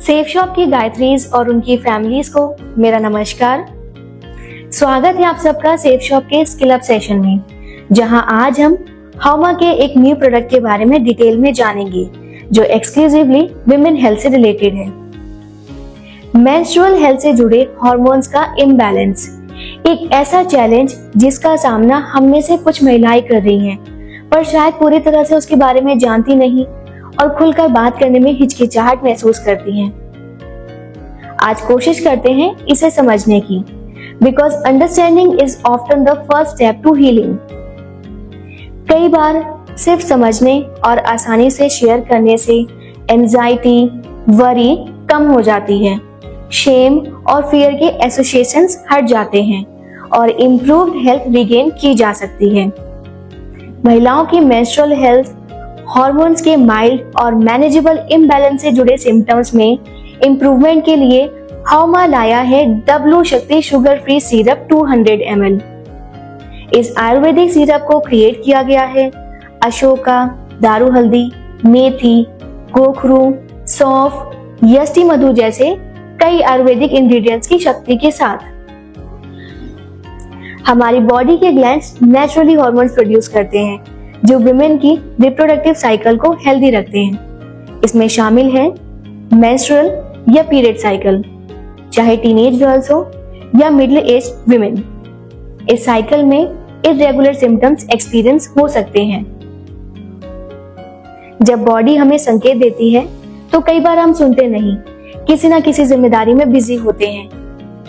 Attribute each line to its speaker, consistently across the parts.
Speaker 1: Safe shop की गायत्रीज और उनकी फैमिलीज को मेरा नमस्कार। स्वागत है आप सबका सेफ शॉप के स्किल अप सेशन में, जहां आज हम हाउमा के एक न्यू प्रोडक्ट के बारे में डिटेल में जानेंगे जो एक्सक्लूसिवली विमेन हेल्थ से रिलेटेड है। मेंस्ट्रुअल हेल्थ से जुड़े हार्मोन्स का इम्बैलेंस एक ऐसा चैलेंज जिसका सामना हम में से कुछ महिलाएं कर रही हैं, पर शायद पूरी तरह से उसके बारे में जानती नहीं और खुलकर बात करने में हिचकिचाहट महसूस करती हैं। आज कोशिश करते हैं इसे समझने की, because understanding is often the first step to healing. कई बार सिर्फ समझने और आसानी से शेयर करने से एंजाइटी, वरी कम हो जाती है, शेम और फियर के एसोसिएशंस हट जाते हैं और इम्प्रूव्ड हेल्थ रिगेन की जा सकती है। महिलाओं की मेंस्ट्रुअल हेल्थ हार्मोन्स के माइल्ड और मैनेजेबल इम्बैलेंस से जुड़े सिम्टम्स में इम्प्रूवमेंट के लिए हाउमा लाया है डब्लू शक्ति शुगर फ्री सिरप 200 ml। इस आयुर्वेदिक सिरप को क्रिएट किया गया है अशोका, दारू हल्दी, मेथी, गोखरू, सौंफ, यष्टि मधु जैसे कई आयुर्वेदिक इंग्रेडिएंट्स की शक्ति के साथ। हमारी बॉडी के ग्लैंड्स नेचुरली हार्मोन्स प्रोड्यूस करते हैं जो विमेन की रिप्रोडक्टिव साइकिल को हेल्दी रखते हैं। इसमें शामिल है मेंस्ट्रुअल या पीरियड साइकिल, चाहे टीनेज गर्ल्स हो या मिडिल एज विमेन। इस साइकिल में इररेगुलर सिम्टम्स एक्सपीरियंस हो सकते हैं। जब बॉडी हमें संकेत देती है तो कई बार हम सुनते नहीं, किसी ना किसी जिम्मेदारी में बिजी होते हैं।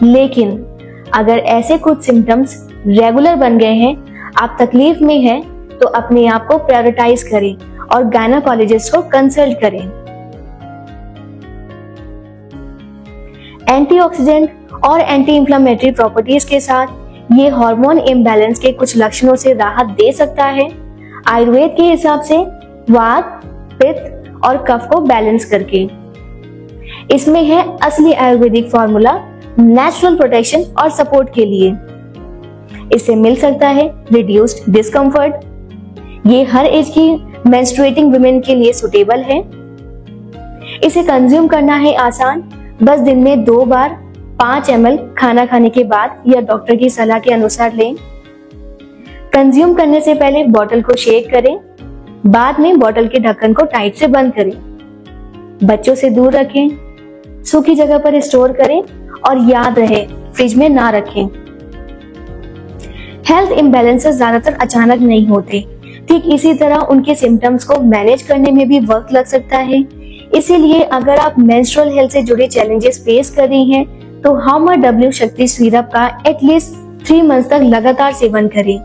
Speaker 1: लेकिन अगर ऐसे कुछ सिम्टम्स रेगुलर बन गए हैं, आप तकलीफ में हैं, तो अपने आप को प्रायोरिटाइज करें और गायनेकोलॉजिस्ट को कंसल्ट करें। एंटीऑक्सीडेंट और एंटी इंफ्लेमेटरी प्रॉपर्टीज के साथ ये हार्मोन इम्बैलेंस के कुछ लक्षणों से राहत दे सकता है, आयुर्वेद के हिसाब से वात, पित्त और कफ को बैलेंस करके। इसमें है असली आयुर्वेदिक फॉर्मूला नेचुरल प्रोटेक्शन और सपोर्ट के लिए। इससे मिल सकता है रिड्यूस्ड डिस्कम्फर्ट। ये हर एज की मेंस्ट्रुएटिंग वुमेन के लिए सुटेबल है। इसे कंज्यूम करना है आसान, बस दिन में 2 बार 5 ml खाना खाने के बाद या डॉक्टर की सलाह के अनुसार लें। कंज्यूम करने से पहले बॉटल को शेक करें, बाद में बॉटल के ढक्कन को टाइट से बंद करें। बच्चों से दूर रखें, सूखी जगह पर स्टोर करें और याद रहे फ्रिज में ना रखें। हेल्थ इम्बैलेंसेस ज्यादातर अचानक नहीं होते, ठीक इसी तरह उनके सिम्टम्स को मैनेज करने में भी वक्त लग सकता है। इसीलिए अगर आप मेंस्ट्रुअल हेल्थ से जुड़े चैलेंजेस फेस कर रही हैं, तो हाउमा डब्ल्यू शक्ति सिरप का एटलीस्ट 3 मंथ्स तक लगातार सेवन करें।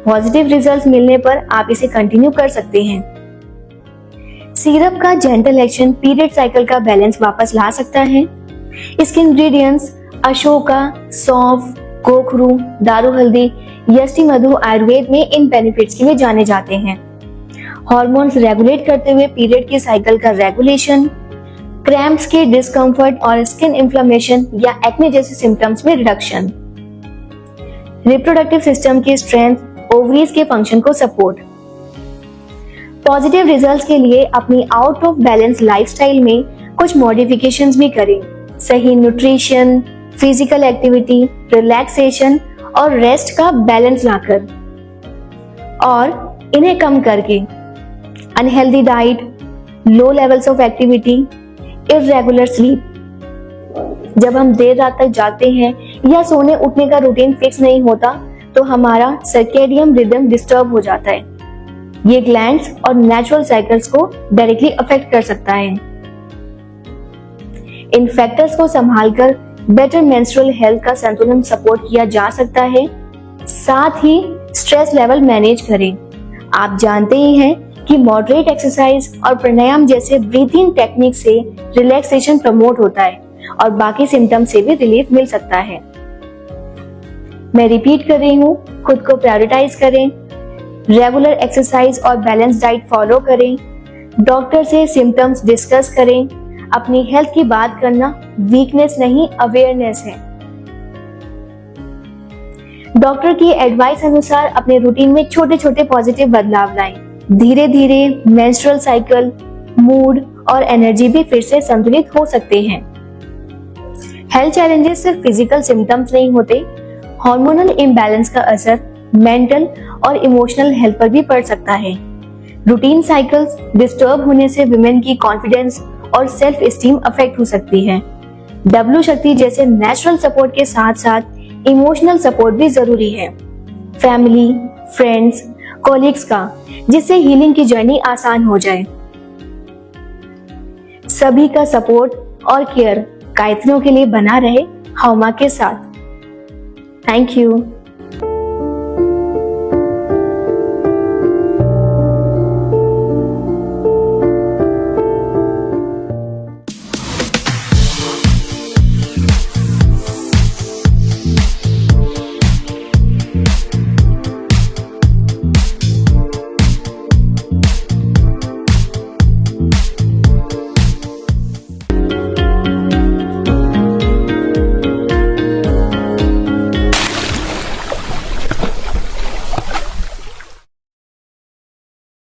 Speaker 1: पॉजिटिव रिजल्ट्स मिलने पर आप इसे कंटिन्यू कर सकते हैं। सिरप का जेंटल एक्शन पीरियड साइकिल का बैलेंस वापस ला सकता है। इसके इंग्रेडिएंट्स अशोका, सौंफ, गोखरू, दारू हल्दी, यष्टि मधु आयुर्वेद में इन बेनिफिट्स के लिए जाने जाते हैं। हार्मोन्स रेगुलेट करते हुए पीरियड की साइकिल का रेगुलेशन, क्रैम्प्स के डिस्कम्फर्ट और स्किन इन्फ्लेमेशन या एक्ने जैसे सिम्टम्स में रिडक्शन, रिप्रोडक्टिव सिस्टम की स्ट्रेंथ, ओवरीज के फंक्शन को सपोर्ट। पॉजिटिव रिजल्ट्स के लिए अपनी आउट ऑफ बैलेंस लाइफस्टाइल में कुछ मॉडिफिकेशंस भी करें। सही न्यूट्रिशन, फिजिकल एक्टिविटी, रिलैक्सेशन और रेस्ट का बैलेंस लाकर, और इन्हें कम करके unhealthy diet, low levels of activity, irregular sleep. जब हम देर रात तक जागते हैं या सोने उठने का रूटीन फिक्स नहीं होता, तो हमारा सर्केडियन रिदम डिस्टर्ब हो जाता है। ये ग्लैंड्स और नेचुरल साइकिल्स को डायरेक्टली अफेक्ट कर सकता है। इन फैक्टर्स को संभालकर बेटर मेंस्ट्रुअल हेल्थ का संतुलन सपोर्ट किया जा सकता है। साथ ही स्ट्रेस लेवल मैनेज करें। आप जानते ही हैं कि मॉडरेट एक्सरसाइज और प्राणायाम जैसे ब्रीथिंग टेक्निक से रिलैक्सेशन प्रमोट होता है और बाकी सिम्टम से भी रिलीफ मिल सकता है। मैं रिपीट कर रही हूँ, खुद को प्रायोरिटाइज करें, रेगुलर एक्सरसाइज और बैलेंस डाइट फॉलो करें, डॉक्टर से सिम्टम्स डिस्कस करें। अपनी हेल्थ की बात करना वीकनेस नहीं, अवेयरनेस है। डॉक्टर की एडवाइस अनुसार अपने रूटीन में छोटे छोटे पॉजिटिव बदलाव लाएं। धीरे धीरे मेंस्ट्रुअल साइकिल, मूड और एनर्जी भी फिर से संतुलित हो सकते हैं। हेल्थ चैलेंजेस सिर्फ फिजिकल सिम्टम्स नहीं होते, हार्मोनल इम्बैलेंस का असर मेंटल और इमोशनल हेल्थ पर भी पड़ सकता है। रूटीन साइकिल्स डिस्टर्ब होने से विमेन की कॉन्फिडेंस और सेल्फ एस्टीम अफेक्ट हो सकती है। डब्ल्यू शक्ति जैसे नेचुरल सपोर्ट के साथ साथ इमोशनल सपोर्ट भी जरूरी है, फैमिली, फ्रेंड्स, कॉलीग्स का, जिससे हीलिंग की जर्नी आसान हो जाए। सभी का सपोर्ट और केयर गायत्रियों के लिए बना रहे हौमा के साथ। Thank you.